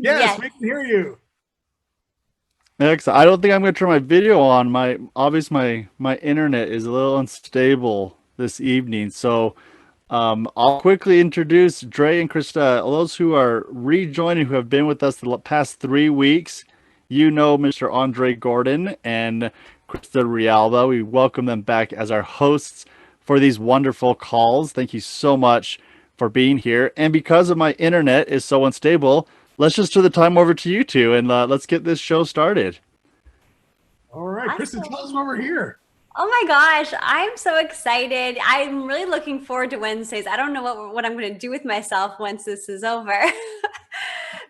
Yes, Yes. we can hear you. Excellent. I don't think I'm going to turn my video on. My internet is a little unstable this evening, so I'll quickly introduce Dre and Krista. Those who are rejoining, who have been with us the past 3 weeks, you know Mr. Andre Gordon and Krista Rialba. We welcome them back as our hosts for these wonderful calls. Thank you so much for being here. And because of my internet is so unstable, let's just turn the time over to you two and let's get this show started. All right, Kristen, Awesome. tell us why we're here. Oh my gosh, I'm so excited. I'm really looking forward to Wednesdays. I don't know what I'm going to do with myself once this is over.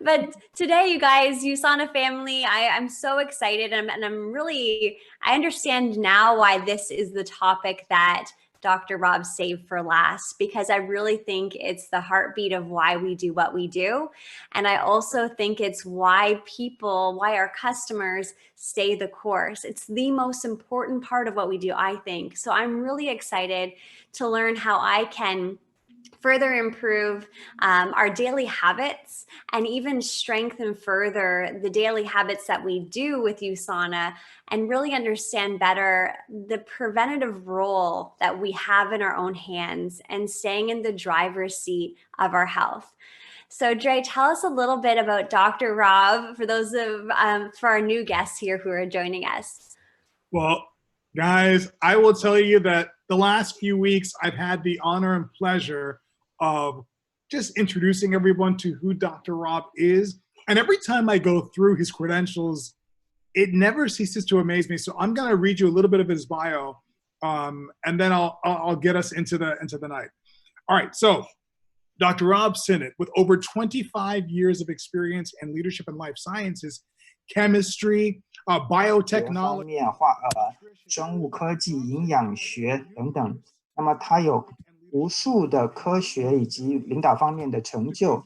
But today, you guys, USANA family, I'm so excited. And I'm really, I understand now why this is the topic that Dr. Rob saved for last, because I really think it's the heartbeat of why we do what we do. And I also think it's why our customers stay the course. It's the most important part of what we do, I think. So I'm really excited to learn how I can further improve our daily habits and even strengthen further the daily habits that we do with USANA and really understand better the preventative role that we have in our own hands and staying in the driver's seat of our health. So Dre, tell us a little bit about Dr. Rob for for our new guests here who are joining us. Well, guys, I will tell you that the last few weeks I've had the honor and pleasure of just introducing everyone to who Dr. Rob is. And every time I go through his credentials, it never ceases to amaze me. So I'm going to read you a little bit of his bio, and then I'll get us into the night. All right, so Dr. Rob Sinnott, with over 25 years of experience in leadership and life sciences, chemistry, biotechnology, 方面生物科技、营养学等等。那么他有无数的科学以及领导方面的成就。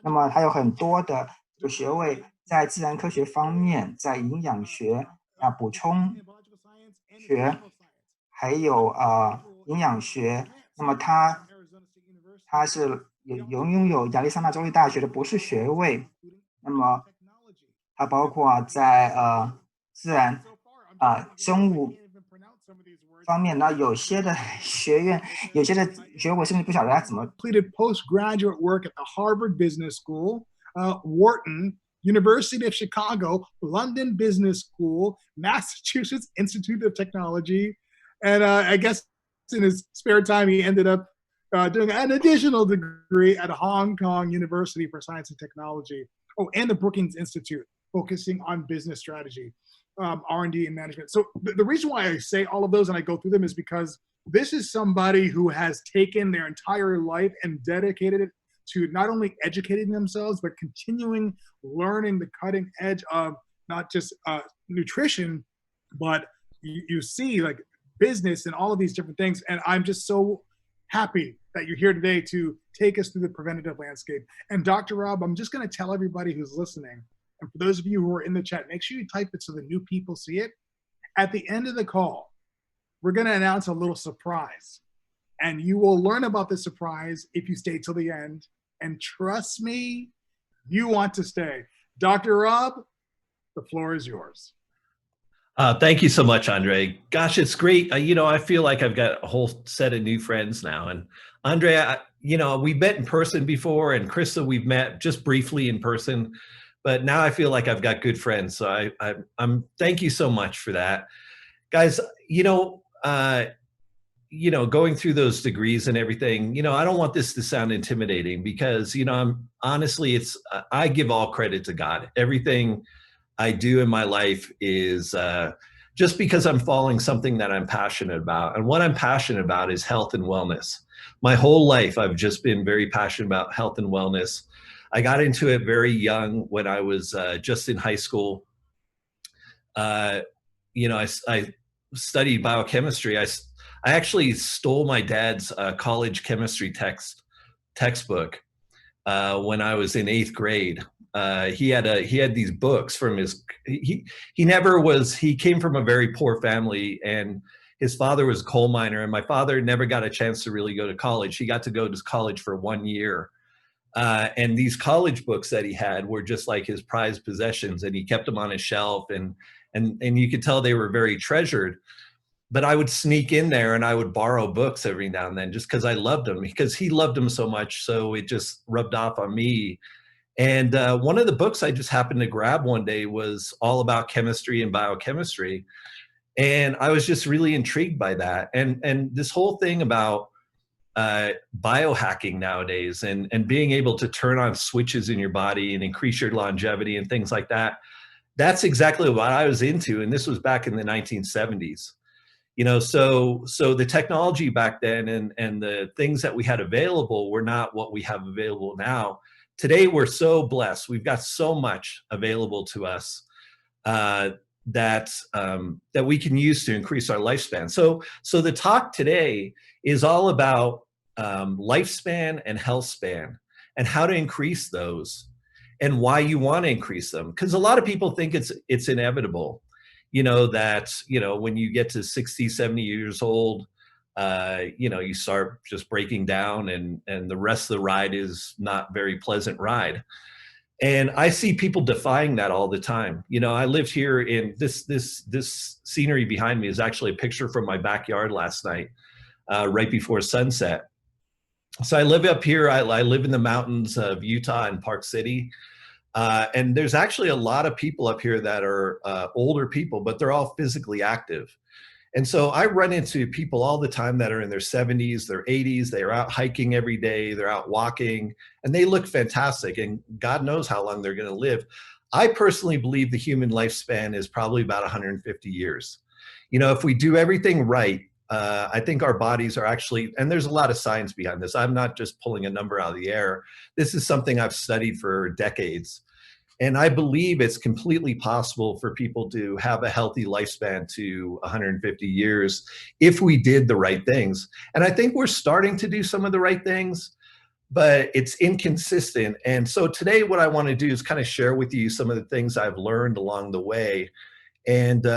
那么他有很多的学位，在自然科学方面，在营养学补充学，还有营养学。那么他是拥有亚利桑那州立大学的博士学位。那么它包括在自然生物方面呢，有些的学院，有些的学位甚至不晓得他怎么。Completed postgraduate work at the Harvard Business School, Wharton, University of Chicago, London Business School, Massachusetts Institute of Technology, and I guess in his spare time he ended up doing an additional degree at Hong Kong University for Science and Technology. Oh, and the Brookings Institute, focusing on business strategy, R&D and management. So the reason why I say all of those and I go through them is because this is somebody who has taken their entire life and dedicated it to not only educating themselves, but continuing learning the cutting edge of not just nutrition, but you see like business and all of these different things. And I'm just so happy that you're here today to take us through the preventative landscape. And Dr. Rob, I'm just going to tell everybody who's listening, and for those of you who are in the chat, make sure you type it so the new people see it. At the end of the call, we're going to announce a little surprise. And you will learn about the surprise if you stay till the end. And trust me, you want to stay. Dr. Rob, the floor is yours. Thank you so much, Andre. Gosh, it's great. I feel like I've got a whole set of new friends now. And Andre, we met in person before, and Krista, we've met just briefly in person. But now I feel like I've got good friends. So I'm thank you so much for that. Guys, going through those degrees and everything, I don't want this to sound intimidating because, I give all credit to God. Everything I do in my life is just because I'm following something that I'm passionate about. And what I'm passionate about is health and wellness. My whole life, I've just been very passionate about health and wellness. I got into it very young when I was just in high school. I studied biochemistry. I actually stole my dad's college chemistry textbook when I was in 8th grade. He had these books from he came from a very poor family, and his father was a coal miner, and my father never got a chance to really go to college. He got to go to college for 1 year. And these college books that he had were just like his prized possessions, and he kept them on his shelf, and you could tell they were very treasured. But I would sneak in there and I would borrow books every now and then just because I loved them, because he loved them so much. So it just rubbed off on me. And one of the books I just happened to grab one day was all about chemistry and biochemistry. And I was just really intrigued by that. And this whole thing about biohacking nowadays, and being able to turn on switches in your body and increase your longevity and things like that, that's exactly what I was into. And this was back in the 1970s. You know, so the technology back then and the things that we had available were not what we have available now. Today, we're so blessed. We've got so much available to us that we can use to increase our lifespan. So the talk today is all about lifespan and health span, and how to increase those, and why you want to increase them. Because a lot of people think it's inevitable. You know, that, you know, when you get to 60, 70 years old, you know, you start just breaking down, and the rest of the ride is not very pleasant ride. And I see people defying that all the time. You know, I lived here in this scenery behind me is actually a picture from my backyard last night, right before sunset. So I live up here. I live in the mountains of Utah and Park City. And there's actually a lot of people up here that are older people, but they're all physically active. And so I run into people all the time that are in their 70s, their 80s, they're out hiking every day, they're out walking, and they look fantastic, and God knows how long they're going to live. I personally believe the human lifespan is probably about 150 years. You know, if we do everything right, I think our bodies are actually, and there's a lot of science behind this. I'm not just pulling a number out of the air. This is something I've studied for decades. And I believe it's completely possible for people to have a healthy lifespan to 150 years if we did the right things. And I think we're starting to do some of the right things, but it's inconsistent. And so today what I want to do is kind of share with you some of the things I've learned along the way, and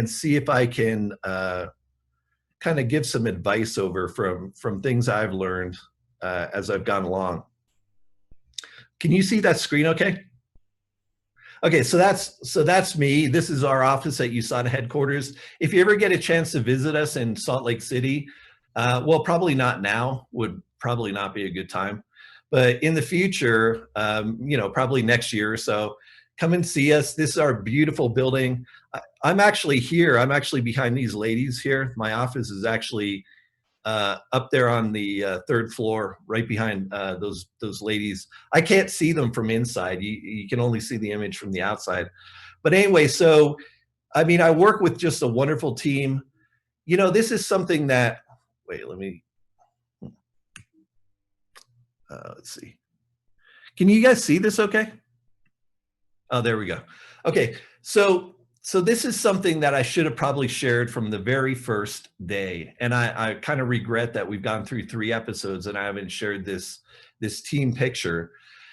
see if I can kind of give some advice over from things I've learned as I've gone along. Can you see that screen okay? Okay, so that's me. This is our office at USANA headquarters. If you ever get a chance to visit us in Salt Lake City, well, probably not now, would probably not be a good time. But in the future, you know, probably next year or so, come and see us. This is our beautiful building. I'm actually here. I'm actually behind these ladies here. My office is actually up there on the third floor, right behind those ladies. I can't see them from inside. You can only see the image from the outside. But anyway, so, I mean, I work with just a wonderful team. You know, this is something that, wait, let me, let's see. Can you guys see this okay? Oh, there we go. Okay, so this is something that I should have probably shared from the very first day. And I kind of regret that we've gone through 3 episodes and I haven't shared this team picture.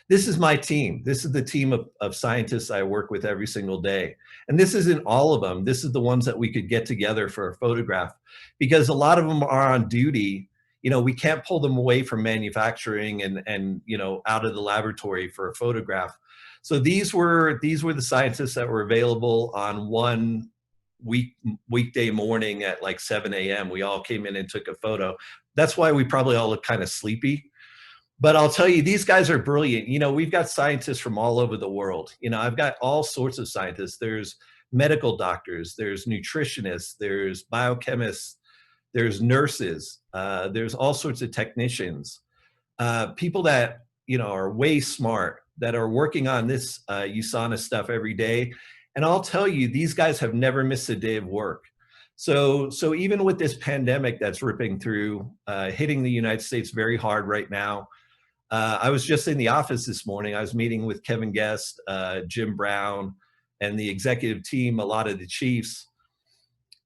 This is my team. This is the team of scientists I work with every single day. And this isn't all of them. This is the ones that we could get together for a photograph, because a lot of them are on duty. You know, we can't pull them away from manufacturing and you know, out of the laboratory for a photograph. So these were the scientists that were available on one weekday morning at like 7 a.m. We all came in and took a photo. That's why we probably all look kind of sleepy. But I'll tell you, these guys are brilliant. You know, we've got scientists from all over the world. You know, I've got all sorts of scientists. There's medical doctors, there's nutritionists, there's biochemists, there's nurses, there's all sorts of technicians, people that, you know, are way smart, that are working on this USANA stuff every day. And I'll tell you, these guys have never missed a day of work. So even with this pandemic that's ripping through, hitting the United States very hard right now, I was just in the office this morning. I was meeting with Kevin Guest, Jim Brown, and the executive team, a lot of the chiefs,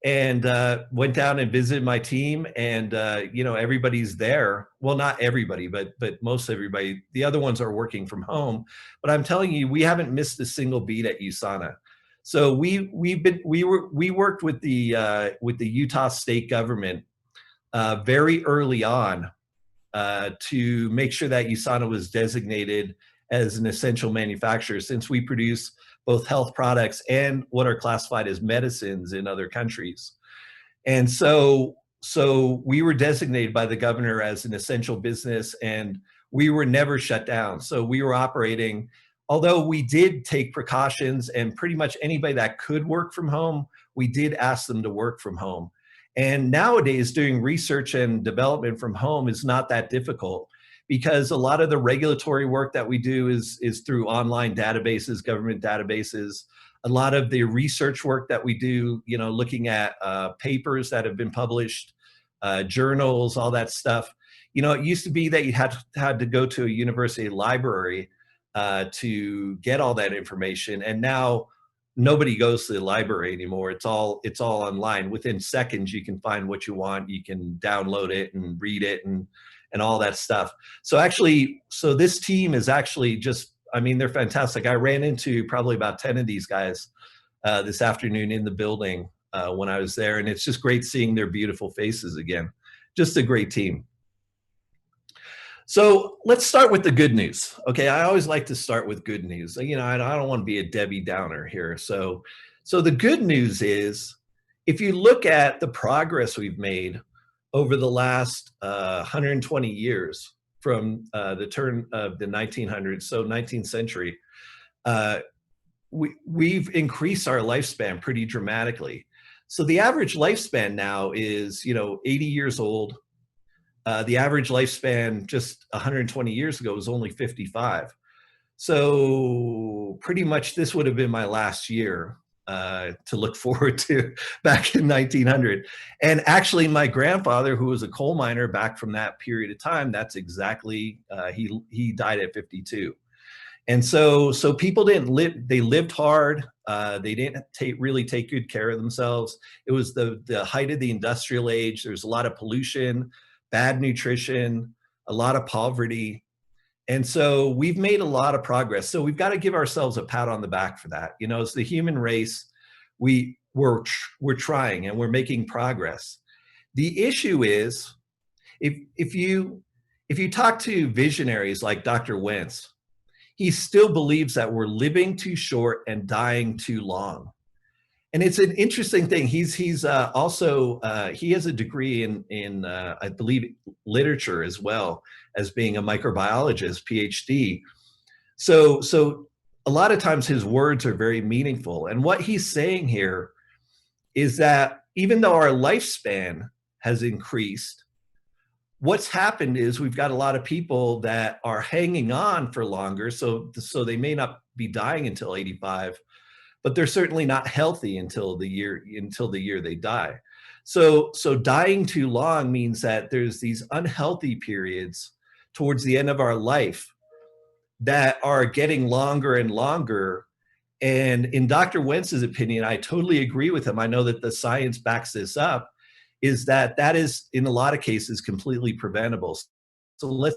and went down and visited my team. And you know, everybody's there. Well, not everybody, but most everybody. The other ones are working from home. But I'm telling you, we haven't missed a single beat at USANA. So we worked with the Utah state government very early on to make sure that USANA was designated as an essential manufacturer, since we produce both health products and what are classified as medicines in other countries. And so we were designated by the governor as an essential business, and we were never shut down. So we were operating, although we did take precautions, and pretty much anybody that could work from home, we did ask them to work from home. And nowadays, doing research and development from home is not that difficult, because a lot of the regulatory work that we do is through online databases, government databases. A lot of the research work that we do, you know, looking at papers that have been published, journals, all that stuff. You know, it used to be that you had to go to a university library to get all that information, and now nobody goes to the library anymore. It's all online. Within seconds, you can find what you want. You can download it and read it and all that stuff. So this team is actually just, I mean, they're fantastic. I ran into probably about 10 of these guys this afternoon in the building when I was there, and it's just great seeing their beautiful faces again. Just a great team. So let's start with the good news. Okay, I always like to start with good news. You know, I don't want to be a Debbie Downer here. So the good news is, if you look at the progress we've made over the last 120 years, from the turn of the 1900s, so 19th century, we've increased our lifespan pretty dramatically. So the average lifespan now is, you know, 80 years old. The average lifespan just 120 years ago was only 55. So pretty much this would have been my last year to look forward to back in 1900. And actually my grandfather, who was a coal miner back from that period of time, that's exactly, he died at 52. And so people didn't live, they lived hard. They didn't really take good care of themselves. It was the height of the industrial age. There's a lot of pollution, bad nutrition, a lot of poverty. And so we've made a lot of progress. So we've got to give ourselves a pat on the back for that. You know, as the human race, we're trying and we're making progress. The issue is, if you talk to visionaries like Dr. Wentz, he still believes that we're living too short and dying too long. And it's an interesting thing. He's also, he has a degree in I believe, literature as well as being a microbiologist, PhD. So a lot of times his words are very meaningful. And what he's saying here is that even though our lifespan has increased, what's happened is we've got a lot of people that are hanging on for longer. So they may not be dying until 85, but they're certainly not healthy until the year they die. So dying too long means that there's these unhealthy periods towards the end of our life that are getting longer and longer. And in Dr. Wentz's opinion, I totally agree with him. I know that the science backs this up, is that is in a lot of cases completely preventable. So let's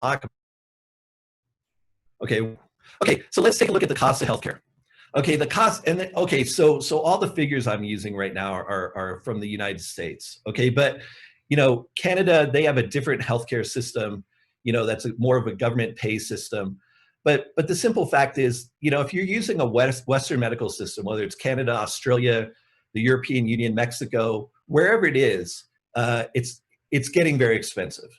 talk. Okay, so let's take a look at the cost of healthcare. Okay, the cost, and then, okay, so all the figures I'm using right now are from the United States. Okay, but you know, Canada, they have a different healthcare system. You know, that's more of a government pay system. But the simple fact is, you know, if you're using a Western medical system, whether it's Canada, Australia, the European Union, Mexico, wherever it is, it's getting very expensive.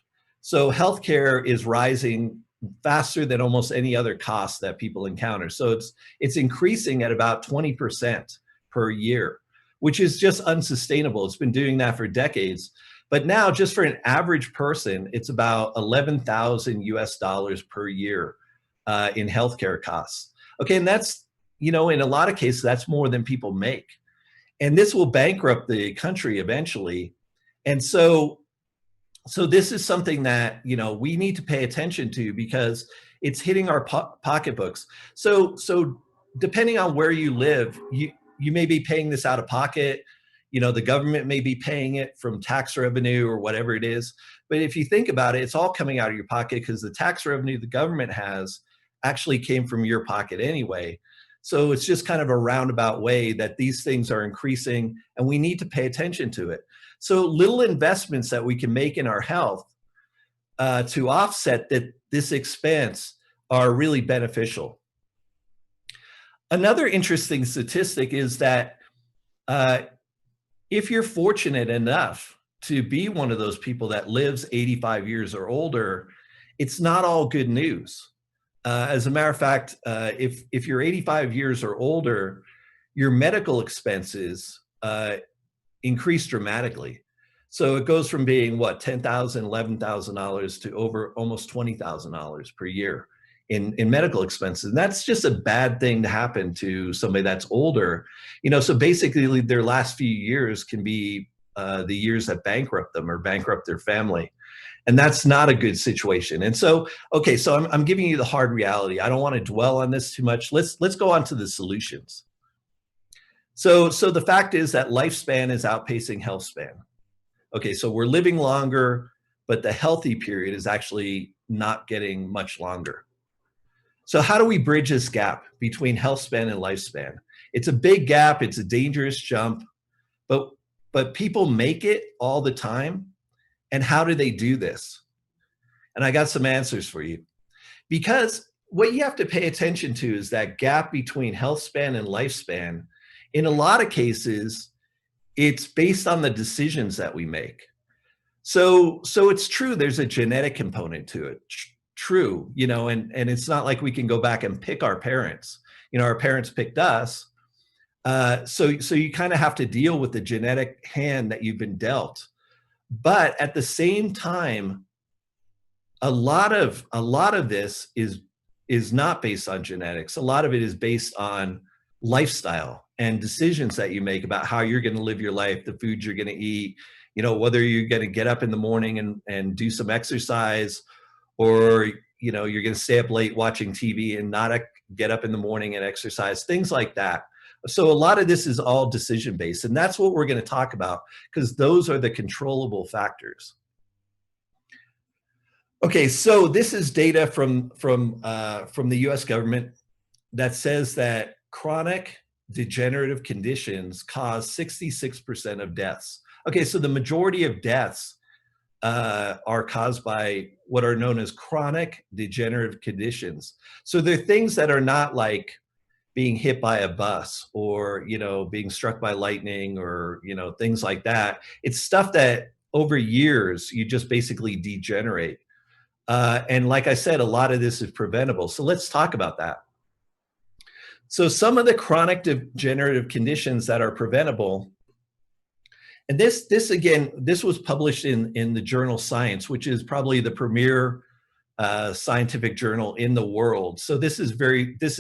So healthcare is rising faster than almost any other cost that people encounter. So it's increasing at about 20% per year, which is just unsustainable. It's been doing that for decades. But now, just for an average person, it's about $11,000 US per year in healthcare costs. Okay, and that's, you know, in a lot of cases, that's more than people make. And this will bankrupt the country eventually. And so this is something that, you know, we need to pay attention to, because it's hitting our pocketbooks. So depending on where you live, you may be paying this out of pocket. You know, the government may be paying it from tax revenue or whatever it is. But if you think about it, it's all coming out of your pocket, because the tax revenue the government has actually came from your pocket anyway. So it's just kind of a roundabout way that these things are increasing, and we need to pay attention to it. So little investments that we can make in our health to offset this expense are really beneficial. Another interesting statistic is that if you're fortunate enough to be one of those people that lives 85 years or older, it's not all good news. As a matter of fact, if you're 85 years or older, your medical expenses increase dramatically. So it goes from being what, $10,000, $11,000 to over almost $20,000 per year in medical expenses. And that's just a bad thing to happen to somebody that's older. You know, so basically their last few years can be the years that bankrupt them or bankrupt their family. And that's not a good situation. And so, okay, so I'm giving you the hard reality. I don't want to dwell on this too much. Let's go on to the solutions. So the fact is that lifespan is outpacing health span. Okay, so we're living longer, but the healthy period is actually not getting much longer. So how do we bridge this gap between health span and lifespan? It's a big gap, it's a dangerous jump, but people make it all the time. And how do they do this? And I got some answers for you. Because what you have to pay attention to is that gap between health span and lifespan. In a lot of cases, it's based on the decisions that we make. So it's true, there's a genetic component to it. True, you know, and it's not like we can go back and pick our parents. You know, our parents picked us. So you kind of have to deal with the genetic hand that you've been dealt. But at the same time, a lot of this is not based on genetics. A lot of it is based on lifestyle and decisions that you make about how you're going to live your life, the foods you're going to eat, you know, whether you're going to get up in the morning and do some exercise, or, you know, you're going to stay up late watching TV and not get up in the morning and exercise, things like that. So a lot of this is all decision based, and that's what we're going to talk about, because those are the controllable factors. Okay, so this is data from the US government that says that chronic degenerative conditions cause 66% of deaths. Okay, so the majority of deaths are caused by what are known as chronic degenerative conditions. So they're things that are not like being hit by a bus or, you know, being struck by lightning or, you know, things like that. It's stuff that over years you just basically degenerate. And like I said, a lot of this is preventable. So let's talk about that. So some of the chronic degenerative conditions that are preventable, and this again, this was published in the journal Science, which is probably the premier scientific journal in the world. So this is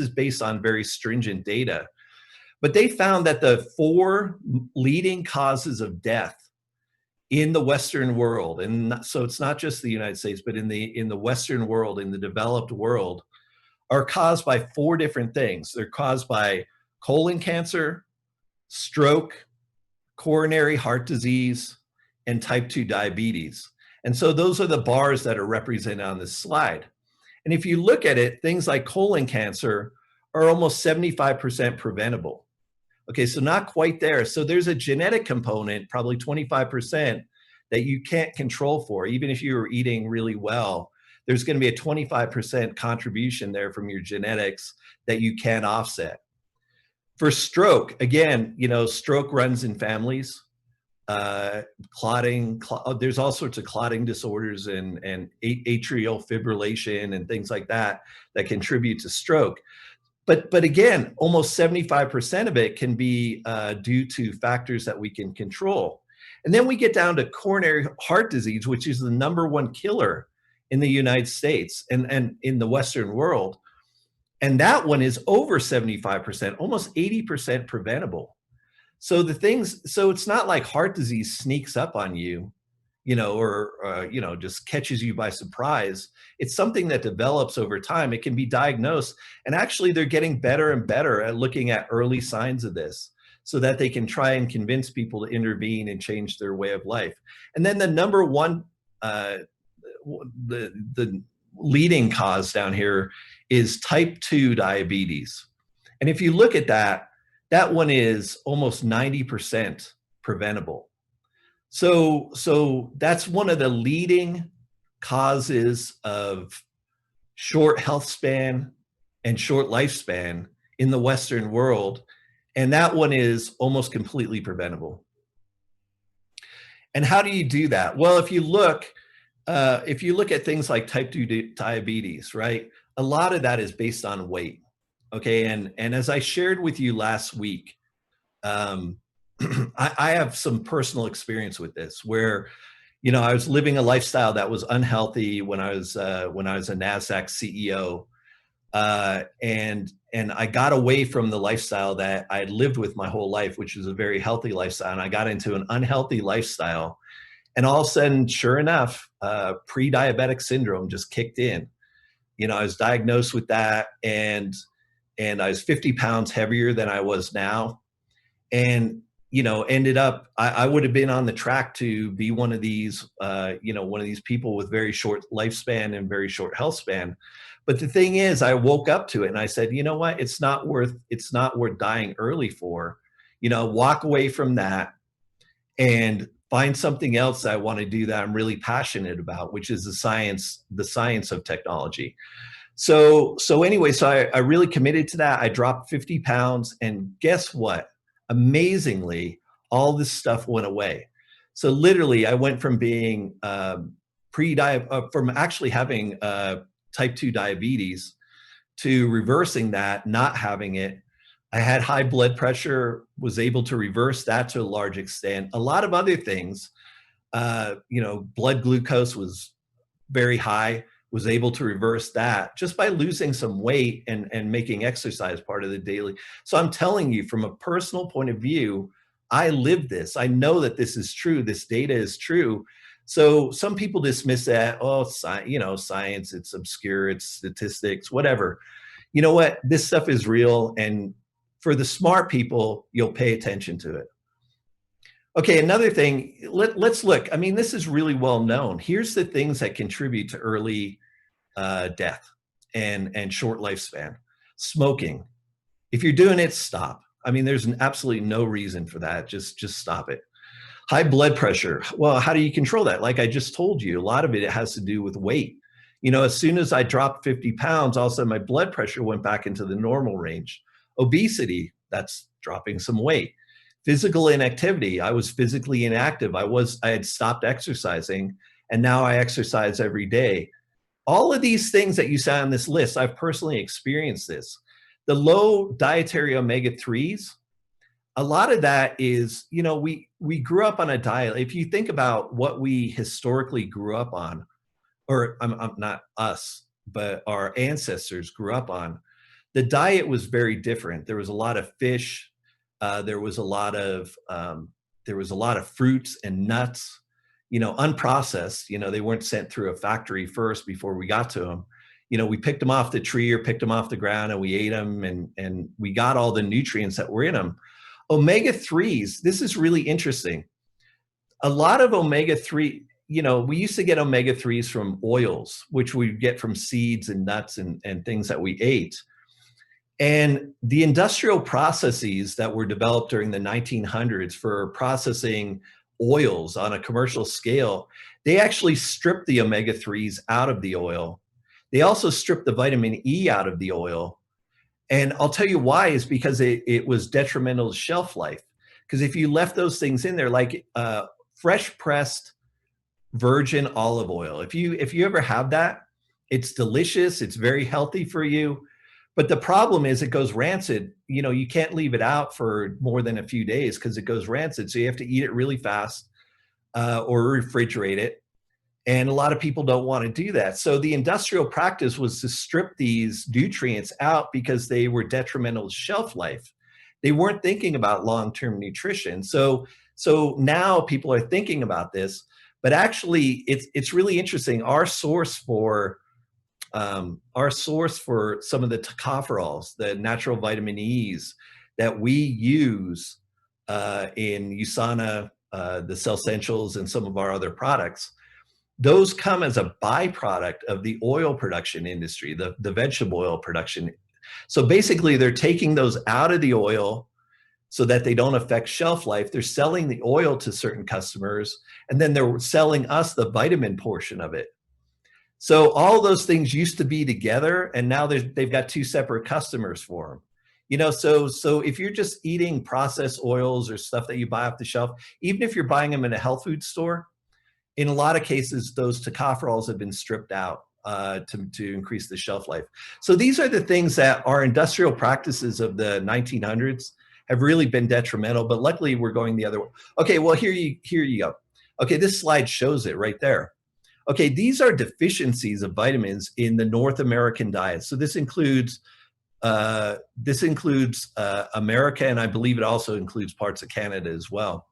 based on very stringent data. But they found that the 4 leading causes of death in the Western world, and so it's not just the United States, but in the Western world, in the developed world, are caused by 4 different things. They're caused by colon cancer, stroke, coronary heart disease, and type 2 diabetes. And so those are the bars that are represented on this slide. And if you look at it, things like colon cancer are almost 75% preventable. Okay, so not quite there. So there's a genetic component, probably 25%, that you can't control for. Even if you were eating really well, there's going to be a 25% contribution there from your genetics that you can't offset. For stroke, again, you know, stroke runs in families. Clotting, there's all sorts of clotting disorders and atrial fibrillation and things like that that contribute to stroke. But again, almost 75% of it can be due to factors that we can control. And then we get down to coronary heart disease, which is the #1 killer in the United States and in the Western world. And that one is over 75%, almost 80% preventable. So so it's not like heart disease sneaks up on you, you know, or, you know, just catches you by surprise. It's something that develops over time. It can be diagnosed. And actually, they're getting better and better at looking at early signs of this so that they can try and convince people to intervene and change their way of life. And then the #1, the leading cause down here is type 2 diabetes. And if you look at that, that one is almost 90% preventable. So that's one of the leading causes of short health span and short lifespan in the Western world. And that one is almost completely preventable. And how do you do that? Well, if you look at things like type 2 diabetes, right? A lot of that is based on weight. Okay, and as I shared with you last week, I have some personal experience with this where, you know, I was living a lifestyle that was unhealthy when I was a NASDAQ CEO, and I got away from the lifestyle that I had lived with my whole life, which is a very healthy lifestyle, and I got into an unhealthy lifestyle, and all of a sudden, sure enough, pre-diabetic syndrome just kicked in. You know, I was diagnosed with that, and I was 50 pounds heavier than I was now, and you know, ended up, I would have been on the track to be one of these, you know, one of these people with very short lifespan and very short health span. But the thing is, I woke up to it and I said, you know what, it's not worth dying early for. You know, walk away from that and find something else that I want to do that I'm really passionate about, which is the science of technology. So anyway, I really committed to that. I dropped 50 pounds, and guess what? Amazingly, all this stuff went away. So literally, I went from being from actually having type 2 diabetes to reversing that, not having it. I had high blood pressure, was able to reverse that to a large extent. A lot of other things, you know, blood glucose was very high, was able to reverse that just by losing some weight and making exercise part of the daily. So I'm telling you, from a personal point of view, I live this. I know that this is true. This data is true. So some people dismiss that, oh, you know, science, it's obscure, it's statistics, whatever. You know what? This stuff is real. And for the smart people, you'll pay attention to it. Okay, another thing, let's look. I mean, this is really well known. Here's the things that contribute to early death and short lifespan. Smoking. If you're doing it, stop. I mean, there's absolutely no reason for that. Just stop it. High blood pressure. Well, how do you control that? Like I just told you, a lot of it has to do with weight. You know, as soon as I dropped 50 pounds, all of a sudden my blood pressure went back into the normal range. Obesity, that's dropping some weight. Physical inactivity. I was physically inactive. I had stopped exercising, and now I exercise every day. All of these things that you saw on this list, I've personally experienced this. The low dietary omega-3s, a lot of that is, you know, we grew up on a diet. If you think about what we historically grew up on, or I'm not us, but our ancestors grew up on, the diet was very different. There was a lot of fish. There was a lot of fruits and nuts, you know, unprocessed. You know, they weren't sent through a factory first before we got to them. You know, we picked them off the tree or picked them off the ground and we ate them, and we got all the nutrients that were in them. Omega-3s, this is really interesting. A lot of omega-3, you know, we used to get omega-3s from oils, which we get from seeds and nuts and things that we ate. And the industrial processes that were developed during the 1900s for processing oils on a commercial scale, they actually stripped the omega-3s out of the oil. They also stripped the vitamin E out of the oil. And I'll tell you why, is because it was detrimental to shelf life. Because if you left those things in there, like fresh pressed virgin olive oil, if you ever have that, it's delicious, it's very healthy for you. But the problem is it goes rancid. You know, you can't leave it out for more than a few days because it goes rancid. So you have to eat it really fast or refrigerate it. And a lot of people don't want to do that. So the industrial practice was to strip these nutrients out because they were detrimental to shelf life. They weren't thinking about long-term nutrition. So now people are thinking about this, but actually it's really interesting. Our source for some of the tocopherols, the natural vitamin E's that we use in USANA, the Cell Essentials, and some of our other products, those come as a byproduct of the oil production industry, the vegetable oil production. So basically they're taking those out of the oil so that they don't affect shelf life. They're selling the oil to certain customers, and then they're selling us the vitamin portion of it. So all those things used to be together, and now they've got two separate customers for them. You know, so if you're just eating processed oils or stuff that you buy off the shelf, even if you're buying them in a health food store, in a lot of cases, those tocopherols have been stripped out to increase the shelf life. So these are the things that our industrial practices of the 1900s have really been detrimental, but luckily we're going the other way. Okay, well, here you go. Okay, this slide shows it right there. Okay, these are deficiencies of vitamins in the North American diet. So this includes America, and I believe it also includes parts of Canada as well.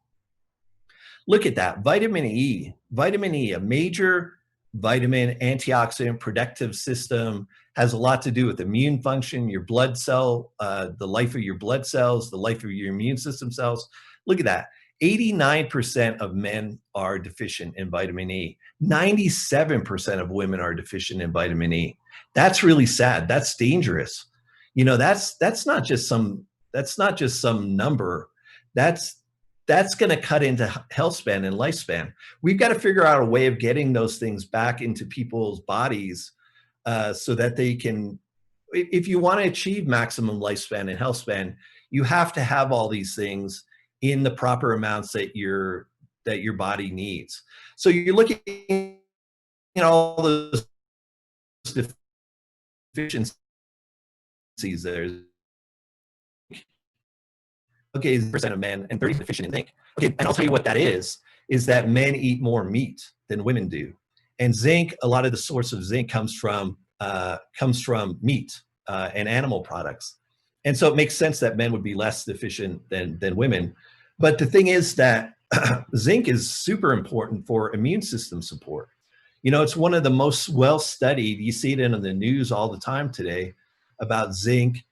Look at that, vitamin E, a major vitamin, antioxidant, protective system, has a lot to do with immune function, your blood cell, the life of your blood cells, the life of your immune system cells. Look at that. 89% of men are deficient in vitamin E. 97% of women are deficient in vitamin E. That's really sad. That's dangerous. You know, that's not just some number. That's going to cut into health span and lifespan. We've got to figure out a way of getting those things back into people's bodies so that they can, if you want to achieve maximum lifespan and health span, you have to have all these things in the proper amounts that your body needs. So you're looking at all those deficiencies there. Okay, 30% of men and 30% deficient in zinc. Okay, and I'll tell you what that is that men eat more meat than women do. And zinc, a lot of the source of zinc comes from meat and animal products. And so it makes sense that men would be less deficient than women. But the thing is that zinc is super important for immune system support. You know, it's one of the most well-studied, you see it in the news all the time today about zinc.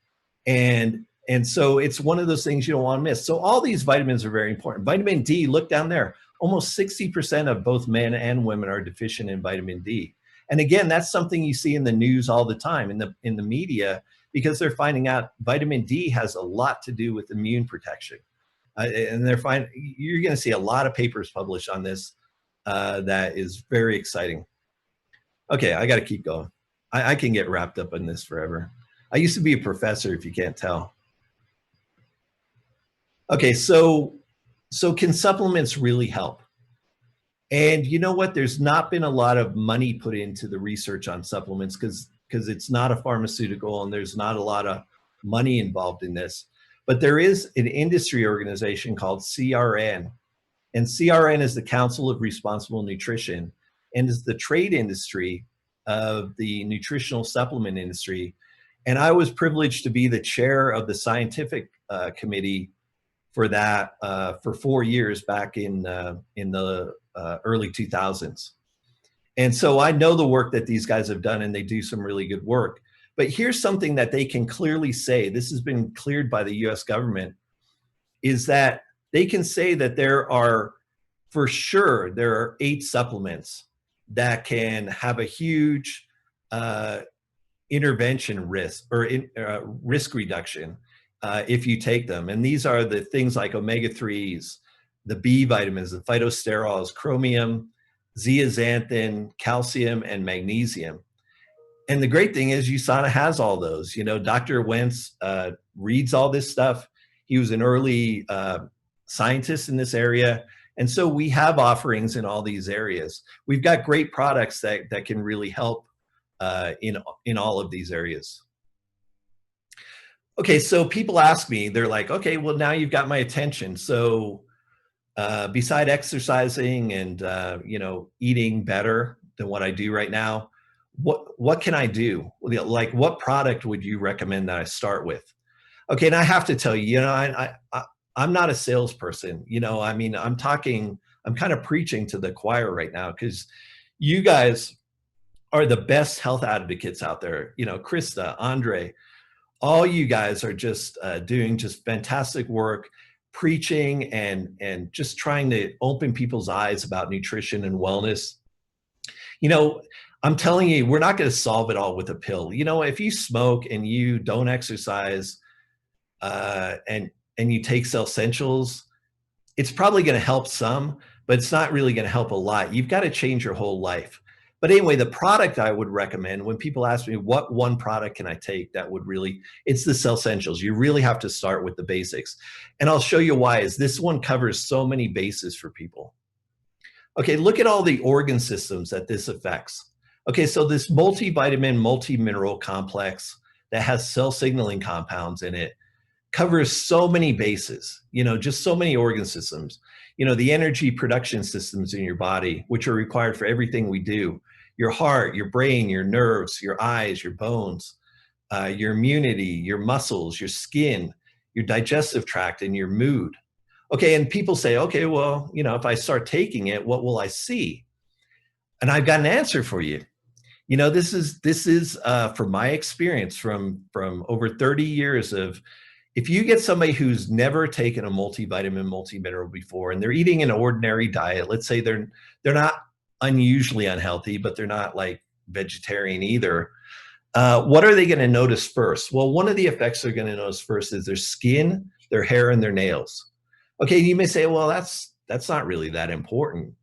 And so it's one of those things you don't want to miss. So all these vitamins are very important. Vitamin D, look down there. Almost 60% of both men and women are deficient in vitamin D. And again, that's something you see in the news all the time, in the media, because they're finding out vitamin D has a lot to do with immune protection. And you're going to see a lot of papers published on this that is very exciting. Okay, I got to keep going. I can get wrapped up in this forever. I used to be a professor, if you can't tell. Okay, so can supplements really help? And you know what? There's not been a lot of money put into the research on supplements because it's not a pharmaceutical and there's not a lot of money involved in this. But there is an industry organization called CRN. And CRN is the Council of Responsible Nutrition and is the trade industry of the nutritional supplement industry. And I was privileged to be the chair of the scientific committee for that for 4 years back in the early 2000s. And so I know the work that these guys have done, and they do some really good work. But here's something that they can clearly say, this has been cleared by the US government, is that they can say that there are 8 supplements that can have a huge intervention risk or risk reduction if you take them. And these are the things like omega-3s, the B vitamins, the phytosterols, chromium, zeaxanthin, calcium, and magnesium. And the great thing is USANA has all those. You know, Dr. Wentz reads all this stuff. He was an early scientist in this area. And so we have offerings in all these areas. We've got great products that can really help in all of these areas. Okay, so people ask me, they're like, okay, well, now you've got my attention. So beside exercising and eating better than what I do right now, what can I do? Like, what product would you recommend that I start with? Okay, and I have to tell you, I'm not a salesperson. You know, I mean, I'm kind of preaching to the choir right now because you guys are the best health advocates out there. You know, Krista, Andre, all you guys are just doing just fantastic work, preaching and just trying to open people's eyes about nutrition and wellness. You know, I'm telling you, we're not going to solve it all with a pill. You know, if you smoke and you don't exercise, and you take Cell Essentials, it's probably going to help some, but it's not really going to help a lot. You've got to change your whole life. But anyway, the product I would recommend, when people ask me what one product can I take that would really, it's the Cell Essentials. You really have to start with the basics. And I'll show you why, is this one covers so many bases for people. Okay, look at all the organ systems that this affects. Okay, so this multivitamin, multi-mineral complex that has cell signaling compounds in it covers so many bases, you know, just so many organ systems. You know, the energy production systems in your body, which are required for everything we do. Your heart, your brain, your nerves, your eyes, your bones, your immunity, your muscles, your skin, your digestive tract, and your mood. Okay, and people say, okay, well, you know, if I start taking it, what will I see? And I've got an answer for you. You know, this is from my experience from over 30 years of, if you get somebody who's never taken a multivitamin, multimineral before, and they're eating an ordinary diet, let's say they're not unusually unhealthy, but they're not like vegetarian either. What are they going to notice first? Well, one of the effects they're going to notice first is their skin, their hair, and their nails. Okay, you may say, well, that's not really that important.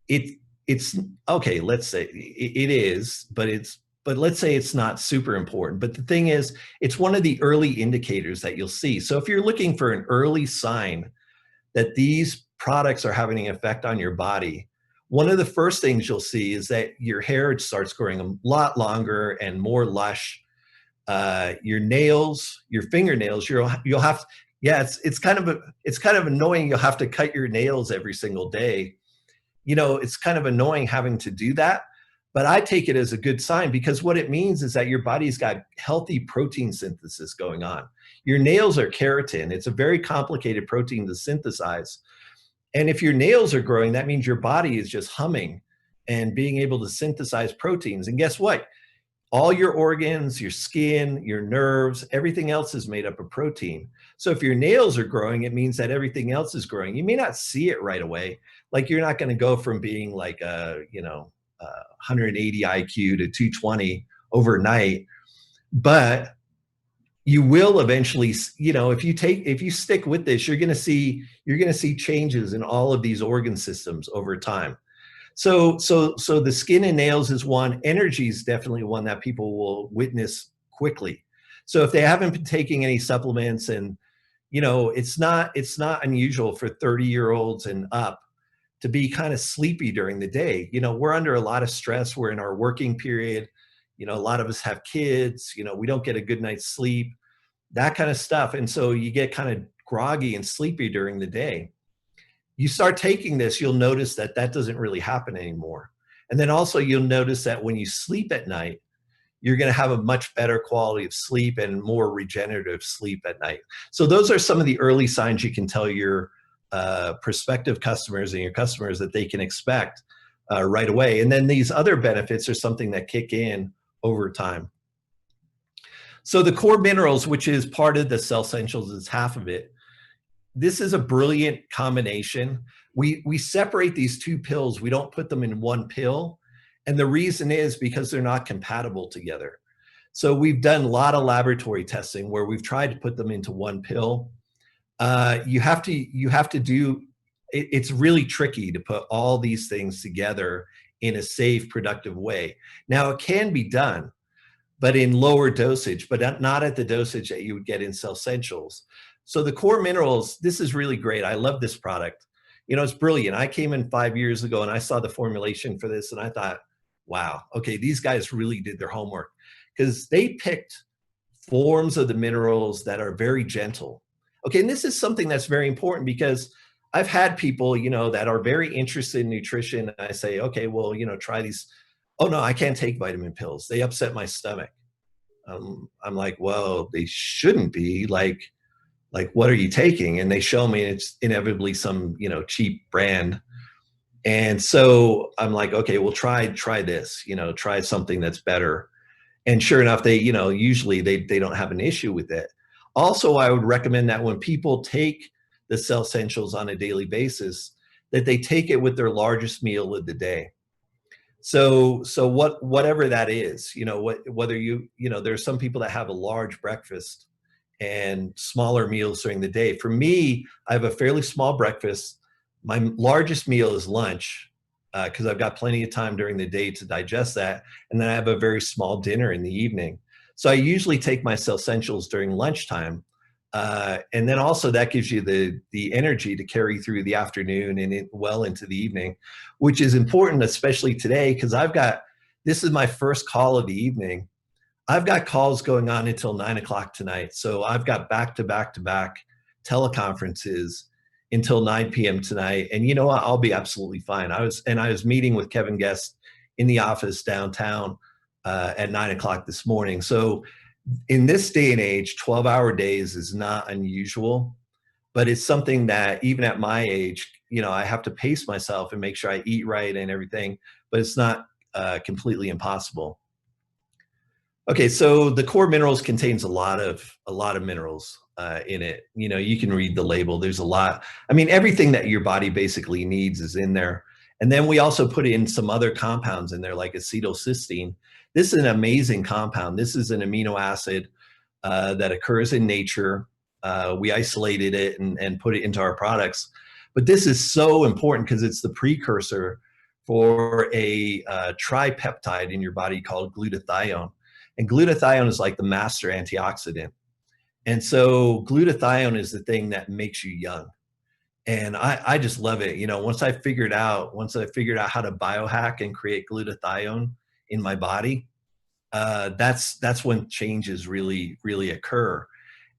It's okay. Let's say it is, but let's say it's not super important. But the thing is, it's one of the early indicators that you'll see. So if you're looking for an early sign that these products are having an effect on your body, one of the first things you'll see is that your hair starts growing a lot longer and more lush. Your nails, your fingernails, you'll have, yeah, it's kind of annoying. You'll have to cut your nails every single day. You know, it's kind of annoying having to do that, but I take it as a good sign, because what it means is that your body's got healthy protein synthesis going on. Your nails are keratin. It's a very complicated protein to synthesize. And if your nails are growing, that means your body is just humming and being able to synthesize proteins. And guess what? All your organs, your skin, your nerves, everything else is made up of protein. So if your nails are growing, it means that everything else is growing. You may not see it right away. Like, you're not going to go from being like a, 180 IQ to 220 overnight, but you will eventually, you know, if you stick with this, you're going to see changes in all of these organ systems over time. So the skin and nails is one. Energy is definitely one that people will witness quickly. So if they haven't been taking any supplements, and, you know, it's not unusual for 30-year-olds and up to be kind of sleepy during the day. You know, we're under a lot of stress. We're in our working period. You know, a lot of us have kids. You know, we don't get a good night's sleep, that kind of stuff. And so you get kind of groggy and sleepy during the day. You start taking this, you'll notice that doesn't really happen anymore. And then also you'll notice that when you sleep at night, you're going to have a much better quality of sleep and more regenerative sleep at night. So those are some of the early signs you can tell your prospective customers and your customers that they can expect right away. And then these other benefits are something that kick in over time. So the core minerals, which is part of the Cell Essentials, is half of it. This is a brilliant combination. We separate these two pills. We don't put them in one pill. And the reason is because they're not compatible together. So we've done a lot of laboratory testing where we've tried to put them into one pill. You have to do, it's really tricky to put all these things together in a safe, productive way. Now, it can be done, but in lower dosage, but not at the dosage that you would get in Cell Essentials. So the core minerals, this is really great. I love this product. You know, it's brilliant. I came in 5 years ago and I saw the formulation for this and I thought, wow, okay, these guys really did their homework, because they picked forms of the minerals that are very gentle. Okay, and this is something that's very important, because I've had people, you know, that are very interested in nutrition. And I say, okay, well, you know, try these. Oh no, I can't take vitamin pills. They upset my stomach. I'm like, well, they shouldn't be. Like, what are you taking? And they show me it's inevitably some, you know, cheap brand. And so I'm like, okay, well, try this, you know, try something that's better. And sure enough, they, you know, usually they don't have an issue with it. Also, I would recommend that when people take the Cell Essentials on a daily basis, that they take it with their largest meal of the day. So whatever that is, whether there's some people that have a large breakfast and smaller meals during the day. For me, I have a fairly small breakfast. My largest meal is lunch, because I've got plenty of time during the day to digest that. And then I have a very small dinner in the evening. So I usually take my Cellsentials during lunchtime. And then also that gives you the energy to carry through the afternoon and well into the evening, which is important, especially today, because this is my first call of the evening. I've got calls going on until 9 o'clock tonight. So I've got back to back to back teleconferences until 9 p.m. tonight. And you know what? I'll be absolutely fine. I was meeting with Kevin Guest in the office downtown at 9 o'clock this morning. So in this day and age, 12-hour days is not unusual, but it's something that even at my age, I have to pace myself and make sure I eat right and everything, but it's not completely impossible. Okay, so the core minerals contains a lot of minerals in it. You can read the label. There's a lot. I mean, everything that your body basically needs is in there. And then we also put in some other compounds in there, like acetylcysteine. This is an amazing compound. This is an amino acid that occurs in nature. We isolated it and put it into our products. But this is so important because it's the precursor for a tripeptide in your body called glutathione. And glutathione is like the master antioxidant. And so glutathione is the thing that makes you young. And I just love it. Once I figured out how to biohack and create glutathione in my body, that's when changes really, really occur.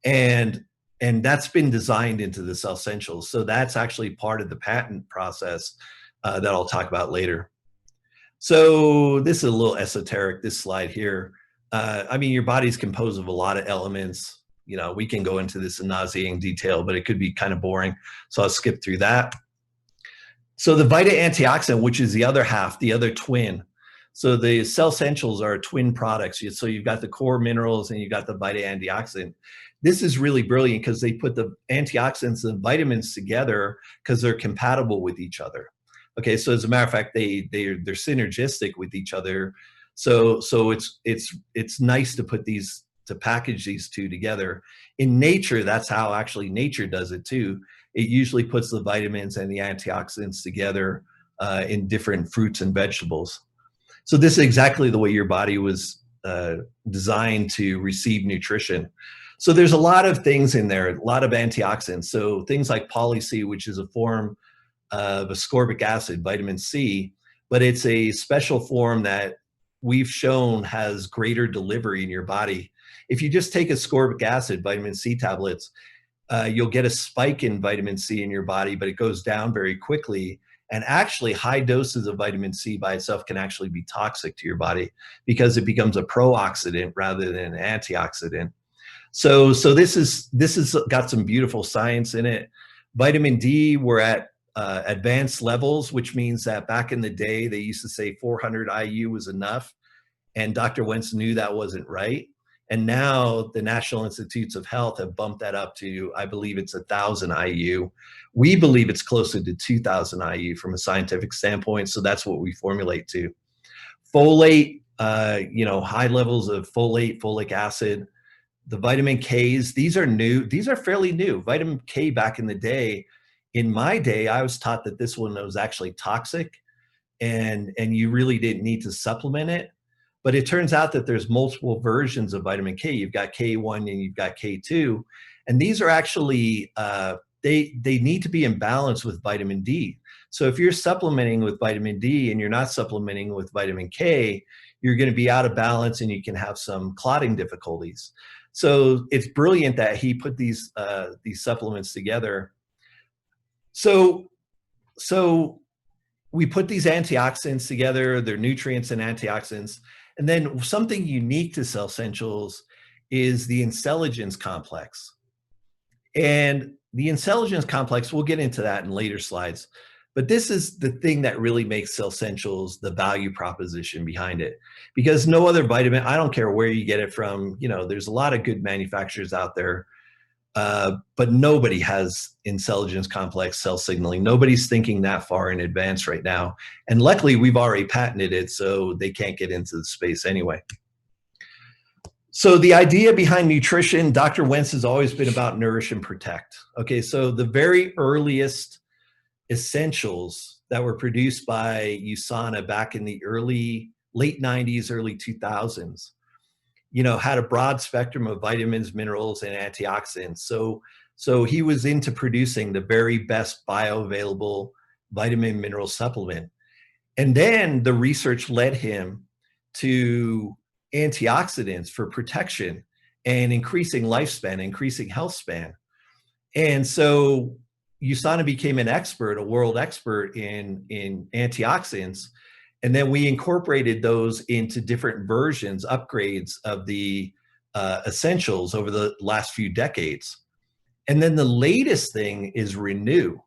And that's been designed into the Cellsentials. So that's actually part of the patent process that I'll talk about later. So this is a little esoteric, this slide here. I mean, your body's composed of a lot of elements. We can go into this in nauseating detail, but it could be kind of boring. So I'll skip through that. So the Vita antioxidant, which is the other half, the other twin. So the Cellsentials are twin products. So you've got the core minerals and you've got the Vita antioxidant. This is really brilliant because they put the antioxidants and vitamins together because they're compatible with each other. Okay, so as a matter of fact, they're synergistic with each other. So it's nice to package these two together. In nature, that's how actually nature does it too. It usually puts the vitamins and the antioxidants together in different fruits and vegetables. So this is exactly the way your body was designed to receive nutrition. So there's a lot of things in there, a lot of antioxidants. So things like poly-C, which is a form of ascorbic acid, vitamin C, but it's a special form that we've shown has greater delivery in your body. If you just take ascorbic acid, vitamin C tablets, you'll get a spike in vitamin C in your body, but it goes down very quickly. And actually, high doses of vitamin C by itself can actually be toxic to your body because it becomes a pro-oxidant rather than an antioxidant. So this is got some beautiful science in it. Vitamin D, we're at advanced levels, which means that back in the day, they used to say 400 IU was enough. And Dr. Wentz knew that wasn't right. And now the National Institutes of Health have bumped that up to, I believe it's 1,000 IU. We believe it's closer to 2,000 IU from a scientific standpoint. So that's what we formulate to. Folate, high levels of folate, folic acid. The vitamin Ks, these are new. These are fairly new. Vitamin K back in the day, in my day, I was taught that this one was actually toxic and you really didn't need to supplement it. But it turns out that there's multiple versions of vitamin K. You've got K1 and you've got K2. And these are actually, they need to be in balance with vitamin D. So if you're supplementing with vitamin D and you're not supplementing with vitamin K, you're going to be out of balance and you can have some clotting difficulties. So it's brilliant that he put these supplements together. So we put these antioxidants together, they're nutrients and antioxidants. And then something unique to Cellsentials is the encellogens complex. And the encellogens complex, we'll get into that in later slides. But this is the thing that really makes Cellsentials the value proposition behind it. Because no other vitamin, I don't care where you get it from, there's a lot of good manufacturers out there. but nobody has intelligence complex cell signaling. Nobody's thinking that far in advance right now. And luckily, we've already patented it, so they can't get into the space anyway. So the idea behind nutrition, Dr. Wentz has always been about nourish and protect. Okay, so the very earliest essentials that were produced by USANA back in the late 90s, early 2000s, had a broad spectrum of vitamins, minerals, and antioxidants. So he was into producing the very best bioavailable vitamin mineral supplement. And then the research led him to antioxidants for protection and increasing lifespan, increasing health span. And so USANA became an expert, a world expert in antioxidants. And then we incorporated those into different versions, upgrades of the essentials over the last few decades. And then the latest thing is Renew.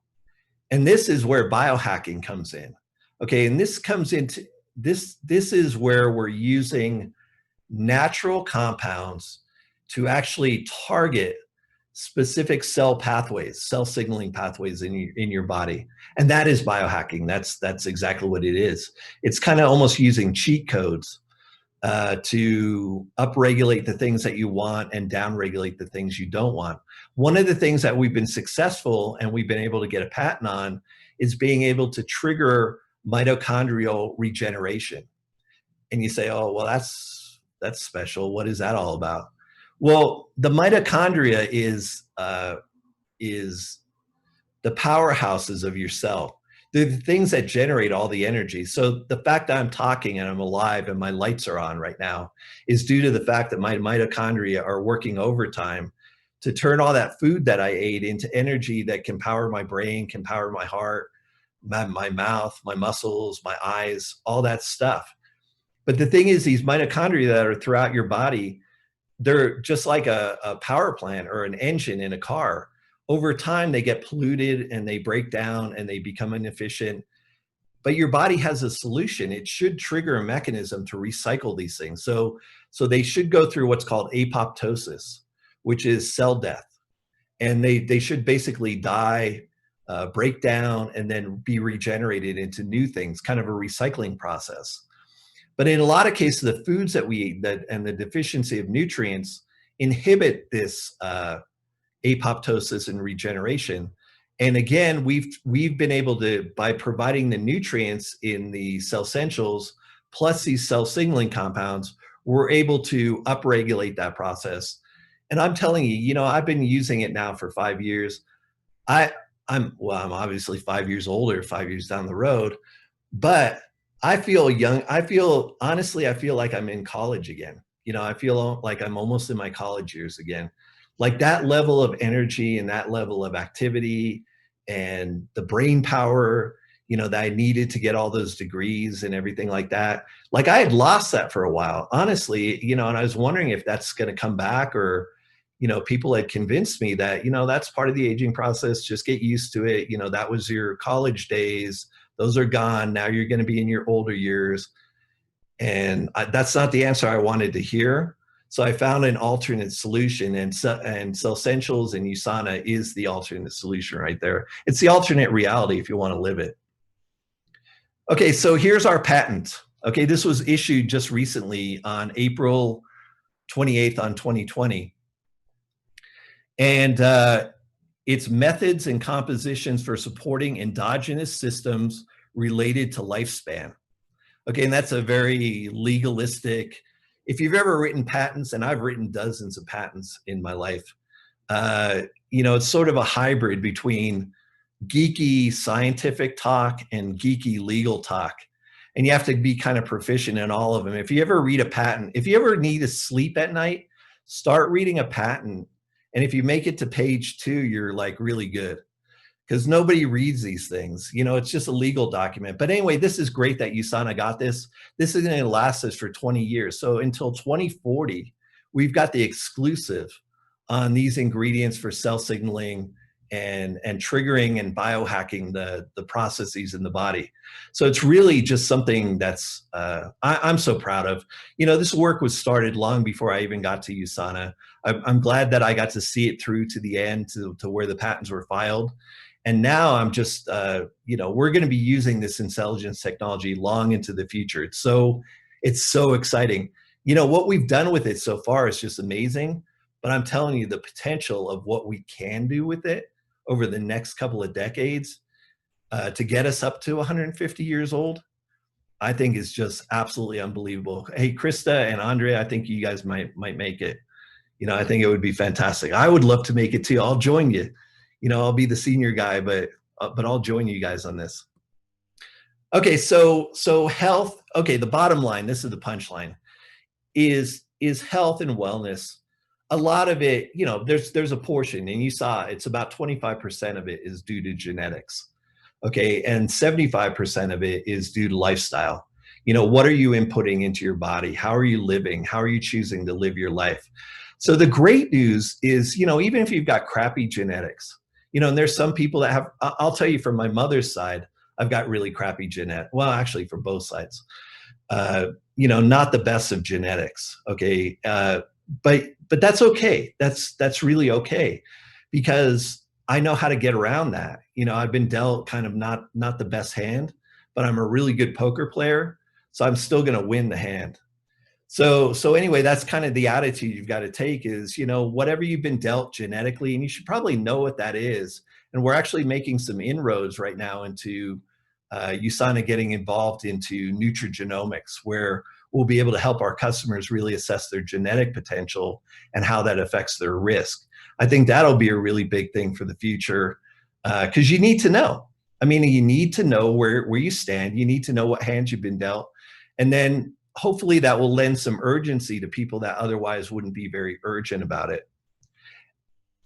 And this is where biohacking comes in. Okay, and this comes into, this is where we're using natural compounds to actually target specific cell pathways, cell signaling pathways in your body. And that is biohacking. That's exactly what it is. It's kind of almost using cheat codes to upregulate the things that you want and downregulate the things you don't want. One of the things that we've been successful and we've been able to get a patent on is being able to trigger mitochondrial regeneration. And you say, oh, well, that's special. What is that all about? Well, the mitochondria is the powerhouses of your cell. They're the things that generate all the energy. So the fact that I'm talking and I'm alive and my lights are on right now is due to the fact that my mitochondria are working overtime to turn all that food that I ate into energy that can power my brain, can power my heart, my mouth, my muscles, my eyes, all that stuff. But the thing is, these mitochondria that are throughout your body, they're just like a power plant or an engine in a car. Over time, they get polluted and they break down and they become inefficient. But your body has a solution. It should trigger a mechanism to recycle these things. So they should go through what's called apoptosis, which is cell death. And they should basically die, break down, and then be regenerated into new things, kind of a recycling process. But in a lot of cases, the foods that we eat and the deficiency of nutrients inhibit this apoptosis and regeneration. And again, we've been able to, by providing the nutrients in the cell essentials, plus these cell signaling compounds, we're able to upregulate that process. And I'm telling you, I've been using it now for 5 years. I'm obviously 5 years older, 5 years down the road, but I feel young. Honestly, I feel like I'm in college again. I feel like I'm almost in my college years again. Like that level of energy and that level of activity and the brain power, that I needed to get all those degrees and everything like that. Like I had lost that for a while, honestly, and I was wondering if that's going to come back or, people had convinced me that, that's part of the aging process. Just get used to it. That was your college days. Those are gone. Now you're going to be in your older years. And that's not the answer I wanted to hear. So I found an alternate solution, and Cell Essentials and USANA is the alternate solution right there. It's the alternate reality if you want to live it. Okay, so here's our patent. Okay, this was issued just recently on April 28th on 2020. And it's methods and compositions for supporting endogenous systems related to lifespan. Okay, and that's a very legalistic, if you've ever written patents, and I've written dozens of patents in my life, it's sort of a hybrid between geeky scientific talk and geeky legal talk. And you have to be kind of proficient in all of them. If you ever read a patent, if you ever need to sleep at night, start reading a patent. And if you make it to page 2, you're like really good, because nobody reads these things. It's just a legal document. But anyway, this is great that USANA got this. This is going to last us for 20 years. So until 2040, we've got the exclusive on these ingredients for cell signaling and triggering and biohacking the processes in the body. So it's really just something that's I'm so proud of. You know, this work was started long before I even got to USANA. I'm glad that I got to see it through to the end, to where the patents were filed. And now I'm just, you know, we're going to be using this intelligence technology long into the future. It's so exciting. You know, what we've done with it so far is just amazing. But I'm telling you, the potential of what we can do with it over the next couple of decades to get us up to 150 years old, I think is just absolutely unbelievable. Hey, Krista and Andre, I think you guys might make it. You know, I think it would be fantastic. I would love to make it too. I'll join you. You know, I'll be the senior guy, but I'll join you guys on this. Okay, so health. Okay, the bottom line, this is the punchline, is health and wellness. A lot of it, you know, there's a portion, and you saw it's about 25% of it is due to genetics. Okay, and 75% of it is due to lifestyle. You know, what are you inputting into your body? How are you living? How are you choosing to live your life? So the great news is, you know, even if you've got crappy genetics, you know, and there's some people that have, I'll tell you from my mother's side, I've got really crappy genetics. Well, actually from both sides, you know, not the best of genetics. Okay. But that's okay. That's really okay, because I know how to get around that. You know, I've been dealt kind of not the best hand, but I'm a really good poker player. So I'm still going to win the hand. So anyway, that's kind of the attitude you've got to take is, you know, whatever you've been dealt genetically, and you should probably know what that is. And we're actually making some inroads right now into USANA getting involved into nutrigenomics, where we'll be able to help our customers really assess their genetic potential and how that affects their risk. I think that'll be a really big thing for the future, because you need to know. I mean, you need to know where you stand. You need to know what hands you've been dealt. And then hopefully that will lend some urgency to people that otherwise wouldn't be very urgent about it.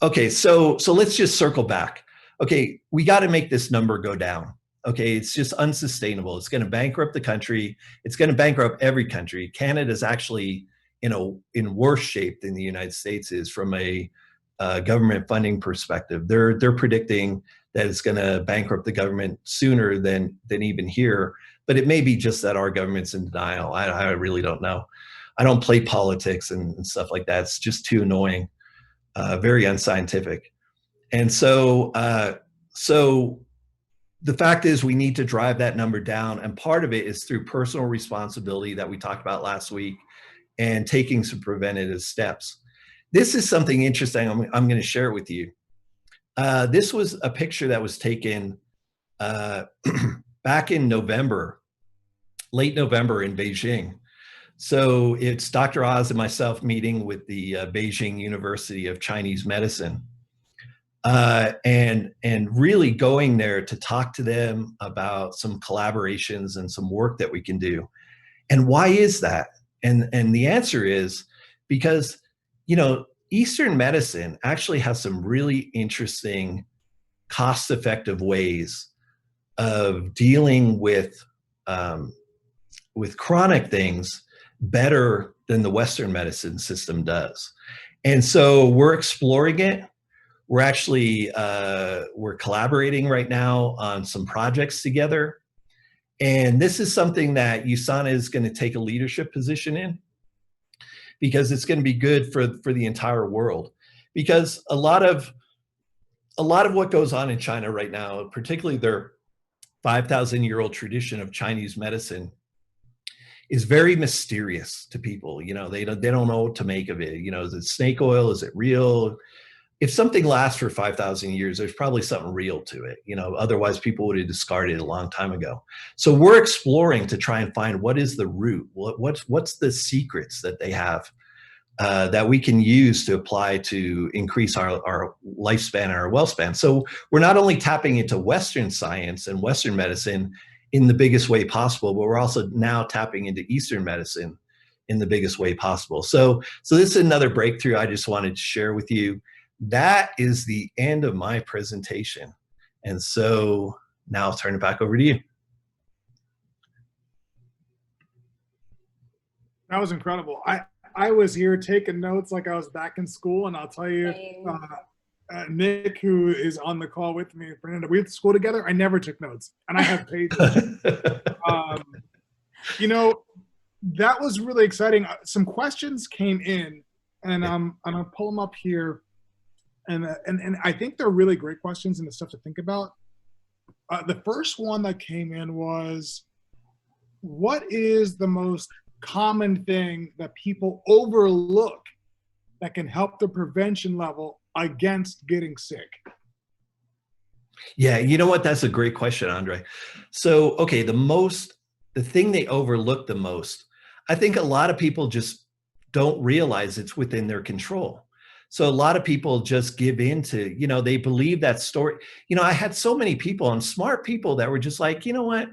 Okay, so let's just circle back. Okay, we got to make this number go down. Okay, it's just unsustainable. It's going to bankrupt the country. It's going to bankrupt every country. Canada's actually in worse shape than the United States is from a government funding perspective. They're predicting that it's going to bankrupt the government sooner than even here. But it may be just that our government's in denial. I really don't know. I don't play politics and stuff like that. It's just too annoying, very unscientific. And so the fact is we need to drive that number down. And part of it is through personal responsibility that we talked about last week and taking some preventative steps. This is something interesting. I'm going to share it with you. This was a picture that was taken back in November, late November in Beijing. So it's Dr. Oz and myself meeting with the Beijing University of Chinese Medicine, and really going there to talk to them about some collaborations and some work that we can do. And why is that? And the answer is because, you know, Eastern medicine actually has some really interesting, cost-effective ways of dealing with chronic things better than the Western medicine system does. And so we're exploring it. We're actually, we're collaborating right now on some projects together. And this is something that USANA is going to take a leadership position in, because it's going to be good for the entire world. Because a lot of what goes on in China right now, particularly their 5,000-year-old tradition of Chinese medicine, is very mysterious to people. You know, they don't know what to make of it. You know, is it snake oil? Is it real? If something lasts for 5,000 years, there's probably something real to it. You know, otherwise people would have discarded it a long time ago. So we're exploring to try and find what is the root, what's the secrets that they have that we can use to apply to increase our lifespan and our well span. So we're not only tapping into Western science and Western medicine in the biggest way possible, but we're also now tapping into Eastern medicine in the biggest way possible. So this is another breakthrough I just wanted to share with you. That is the end of my presentation. And so now I'll turn it back over to you. That was incredible. I was here taking notes like I was back in school, and I'll tell you, Nick, who is on the call with me, Fernanda, we went to school together. I never took notes, and I have pages. You know, that was really exciting. Some questions came in, and I'm gonna pull them up here, and I think they're really great questions and the stuff to think about. The first one that came in was, what is the most common thing that people overlook that can help the prevention level against getting sick? Yeah, you know what? That's a great question, Andre. So, okay, the thing they overlook the most, I think a lot of people just don't realize it's within their control. So a lot of people just give into, they believe that story. I had so many people and smart people that were just like, you know what?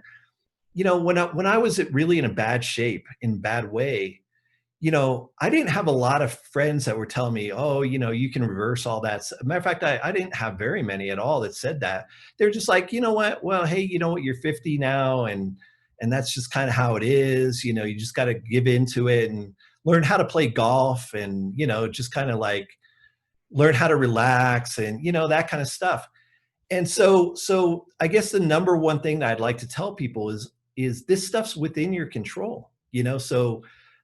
When I was really in a bad shape, in a bad way, I didn't have a lot of friends that were telling me, oh, you can reverse all that. Matter of fact, I didn't have very many at all that said that. They're just like, you know what? Well, hey, you know what? You're 50 now, and that's just kind of how it is. You just got to give into it and learn how to play golf, and just kind of like learn how to relax, and that kind of stuff. And so I guess the number one thing that I'd like to tell people is this stuff's within your control.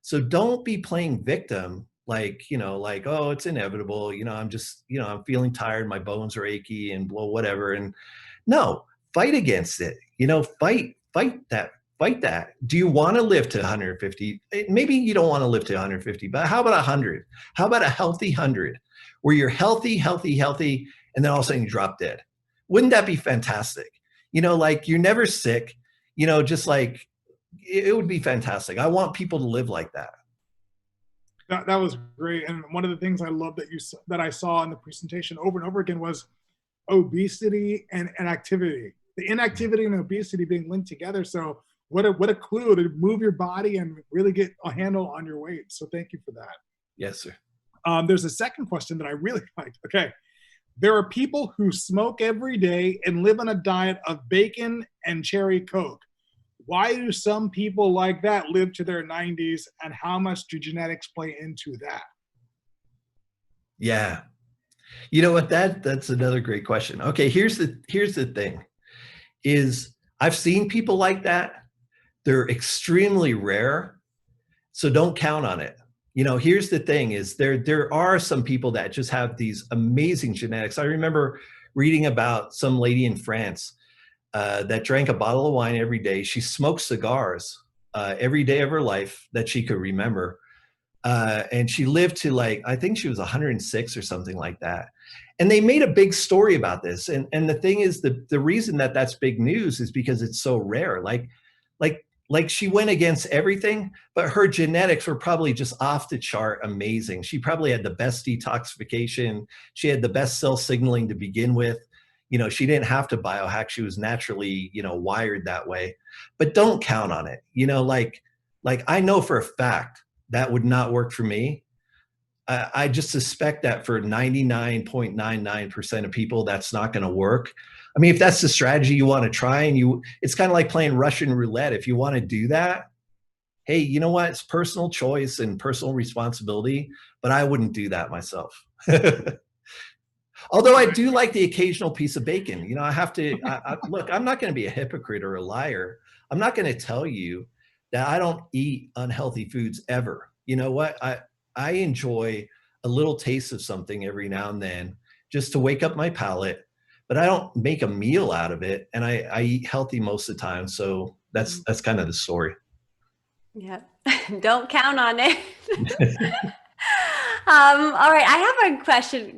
So don't be playing victim, like, oh, it's inevitable. I'm just, I'm feeling tired. My bones are achy and whatever. And no, fight against it. Fight that. Do you want to live to 150? Maybe you don't want to live to 150, but how about 100? How about a healthy 100 where you're healthy, and then all of a sudden you drop dead? Wouldn't that be fantastic? Like you're never sick, just like, it would be fantastic. I want people to live like that. That was great. And one of the things I love that I saw in the presentation over and over again was obesity and activity. The inactivity and obesity being linked together. So what a clue to move your body and really get a handle on your weight. So thank you for that. Yes, sir. There's a second question that I really liked. Okay. There are people who smoke every day and live on a diet of bacon and cherry Coke. Why do some people like that live to their 90s, and how much do genetics play into that? Yeah. You know what? That's another great question. Okay, here's the thing is I've seen people like that. They're extremely rare. So don't count on it. Here's the thing is there are some people that just have these amazing genetics. I remember reading about some lady in France that drank a bottle of wine every day. She smoked cigars every day of her life that she could remember. And she lived to I think she was 106 or something like that. And they made a big story about this. And the thing is, the reason that that's big news is because it's so rare. Like she went against everything, but her genetics were probably just off the chart amazing. She probably had the best detoxification. She had the best cell signaling to begin with. She didn't have to biohack. She was naturally, wired that way. But don't count on it. Like I know for a fact that would not work for me. I just suspect that for 99.99% of people, that's not going to work. I mean, if that's the strategy you want to try, and it's kind of like playing Russian roulette. If you want to do that, hey, you know what? It's personal choice and personal responsibility, but I wouldn't do that myself. Although I do like the occasional piece of bacon. I have to, look, I'm not going to be a hypocrite or a liar. I'm not going to tell you that I don't eat unhealthy foods ever. You know what? I enjoy a little taste of something every now and then just to wake up my palate, but I don't make a meal out of it. And I eat healthy most of the time. So that's kind of the story. Yeah. Don't count on it. All right. I have a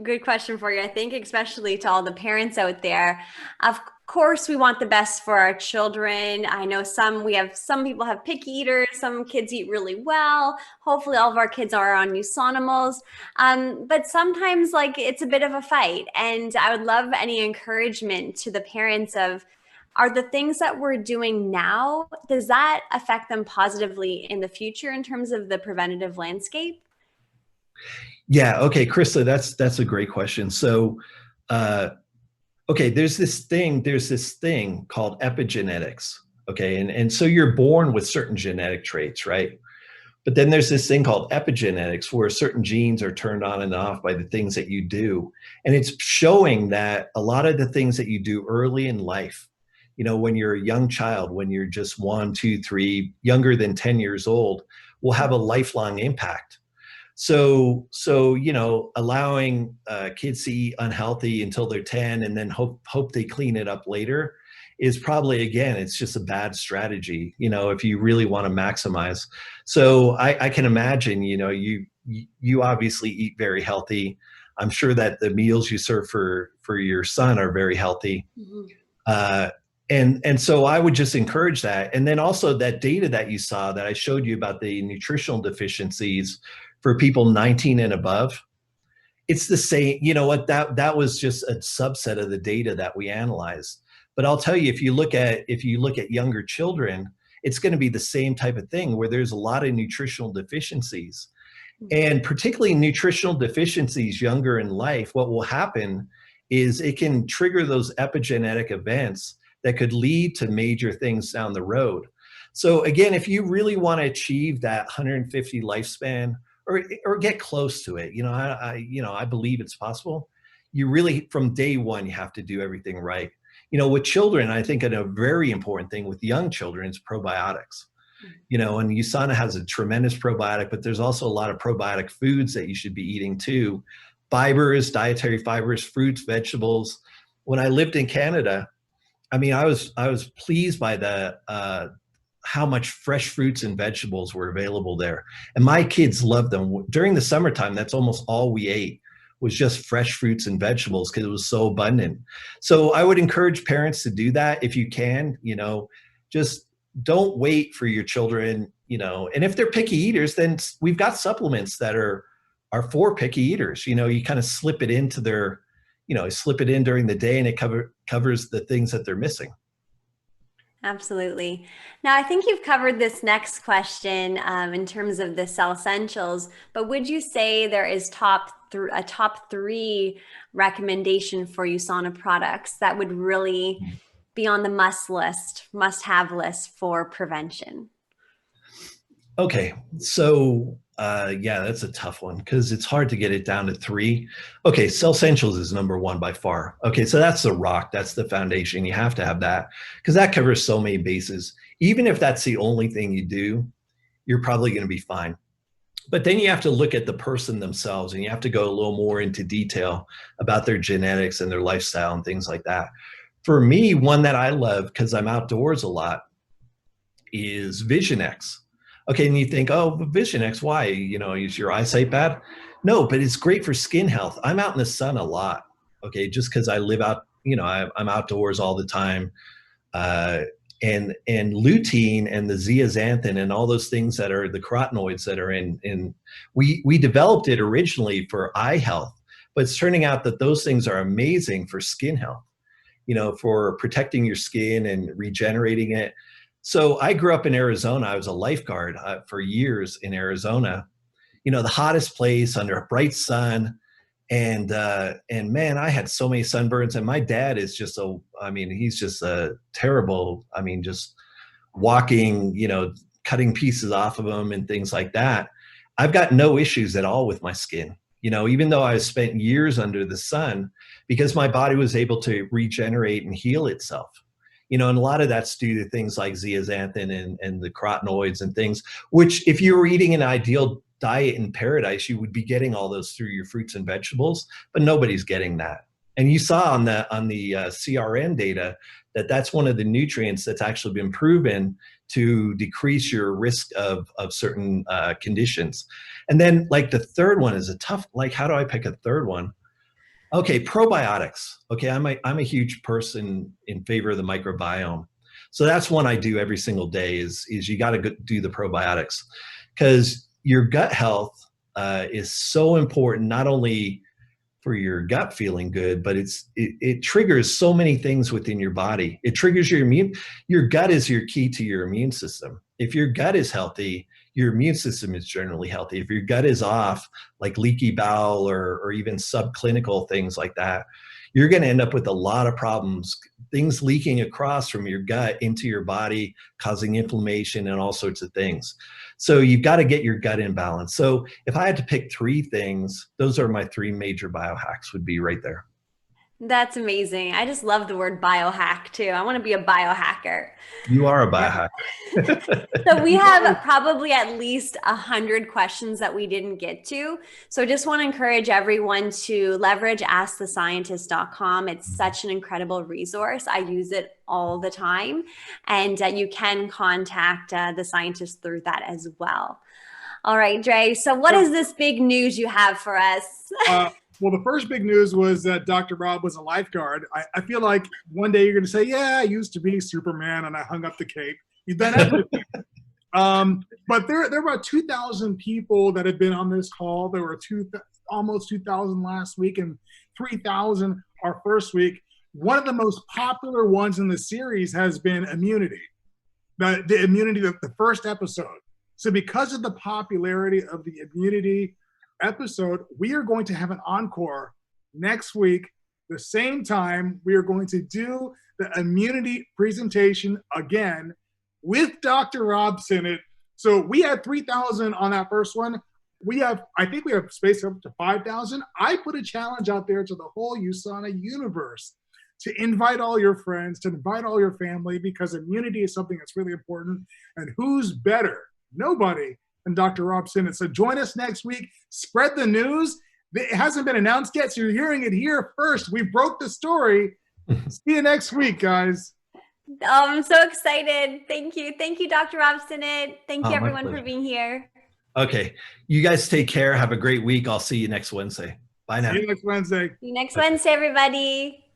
good question for you, I think, especially to all the parents out there. Of course, we want the best for our children. I know some people have picky eaters. Some kids eat really well. Hopefully all of our kids are on Usanimals. But sometimes it's a bit of a fight. And I would love any encouragement to the parents of, are the things that we're doing now, does that affect them positively in the future in terms of the preventative landscape? Yeah. Okay, Krista, that's a great question. So, okay, there's this thing called epigenetics. Okay. And so you're born with certain genetic traits, right? But then there's this thing called epigenetics, where certain genes are turned on and off by the things that you do. And it's showing that a lot of the things that you do early in life, you know, when you're a young child, when you're just 1, 2, 3, younger than 10 years old, will have a lifelong impact. So you know, allowing kids to eat unhealthy until they're 10 and then hope they clean it up later is probably, again, it's just a bad strategy, you know, if you really want to maximize. So I can imagine, you know, you obviously eat very healthy. I'm sure that the meals you serve for your son are very healthy. And so I would just encourage that. And then also that data that you saw that I showed you about the nutritional deficiencies for people 19 and above, it's the same, you know what, that was just a subset of the data that we analyzed. But I'll tell you, if you look at younger children, it's going to be the same type of thing where there's a lot of nutritional deficiencies. And particularly nutritional deficiencies younger in life, what will happen is it can trigger those epigenetic events that could lead to major things down the road. So again, if you really want to achieve that 150 lifespan or get close to it, you know, I believe it's possible. You really, from day one, you have to do everything right. You know, with children, I think a very important thing with young children is probiotics. You know, and USANA has a tremendous probiotic, but there's also a lot of probiotic foods that you should be eating too. Fibers, dietary fibers, fruits, vegetables. When I lived in Canada, I mean, I was pleased by the how much fresh fruits and vegetables were available there. And my kids loved them. During the summertime, that's almost all we ate, was just fresh fruits and vegetables because it was so abundant. So I would encourage parents to do that if you can, you know, just don't wait for your children, you know, and if they're picky eaters, then we've got supplements that are for picky eaters. You know, you kind of slip it into their, you know, slip it in during the day and it covers the things that they're missing. Absolutely. Now, I think you've covered this next question in terms of the cell essentials, but would you say there is a top 3 recommendation for USANA products that would really be on the must-have list for prevention? Okay, so yeah, that's a tough one because it's hard to get it down to 3. Okay, Cell Essentials is number 1 by far. Okay, so that's the rock, that's the foundation. You have to have that because that covers so many bases. Even if that's the only thing you do, you're probably going to be fine. But then you have to look at the person themselves and you have to go a little more into detail about their genetics and their lifestyle and things like that. For me, one that I love because I'm outdoors a lot is Vision X. Okay, and you think, oh, Vision X, why? You know, is your eyesight bad? No, but it's great for skin health. I'm out in the sun a lot, okay, just because I live out, you know, I'm outdoors all the time. And lutein and the zeaxanthin and all those things that are the carotenoids that are in we developed it originally for eye health, but it's turning out that those things are amazing for skin health, you know, for protecting your skin and regenerating it. So I grew up in Arizona. I was a lifeguard for years in Arizona, you know, the hottest place under a bright sun. And man, I had so many sunburns, and my dad is just he's just a terrible, just walking, you know, cutting pieces off of them and things like that. I've got no issues at all with my skin, you know, even though I spent years under the sun, because my body was able to regenerate and heal itself. You know, and a lot of that's due to things like zeaxanthin and the carotenoids and things, which if you were eating an ideal diet in paradise, you would be getting all those through your fruits and vegetables, but nobody's getting that. And you saw on the CRN data that that's one of the nutrients that's actually been proven to decrease your risk of certain conditions. And then like the third one is a tough, like, how do I pick a third one? Okay, probiotics. Okay, I'm a huge person in favor of the microbiome. So that's one I do every single day is you got to do the probiotics, because your gut health is so important, not only for your gut feeling good, but it triggers so many things within your body. It triggers your gut is your key to your immune system. If your gut is healthy, your immune system is generally healthy. If your gut is off, like leaky bowel or even subclinical things like that, you're going to end up with a lot of problems, things leaking across from your gut into your body, causing inflammation and all sorts of things. So you've got to get your gut in balance. So if I had to pick 3 things, those are my 3 major biohacks would be right there. That's amazing. I just love the word biohack too. I want to be a biohacker. You are a biohacker. So we have probably at least 100 questions that we didn't get to. So just want to encourage everyone to leverage askthescientist.com. It's such an incredible resource. I use it all the time, and you can contact the scientist through that as well. All right, Dre. So what is this big news you have for us? Well, the first big news was that Dr. Rob was a lifeguard. I feel like one day you're going to say, yeah, I used to be Superman and I hung up the cape. You've done everything. But there are about 2,000 people that have been on this call. There were almost 2,000 last week and 3,000 our first week. One of the most popular ones in the series has been immunity, the immunity, the first episode. So because of the popularity of the immunity episode, we are going to have an encore next week, the same time. We are going to do the immunity presentation again with Dr. Rob Sinnott. So we had 3,000 on that first one. I think we have space up to 5,000. I put a challenge out there to the whole USANA universe to invite all your friends, to invite all your family, because immunity is something that's really important. And who's better? Nobody. And Dr. Rob Sinnott. So join us next week. Spread the news. It hasn't been announced yet, so you're hearing it here first. We broke the story. See you next week, guys. I'm so excited. Thank you. Thank you, Dr. Rob Sinnott. Thank you, everyone, for being here. Okay. You guys take care. Have a great week. I'll see you next Wednesday. Bye now. See you next Wednesday. See you next Wednesday, everybody.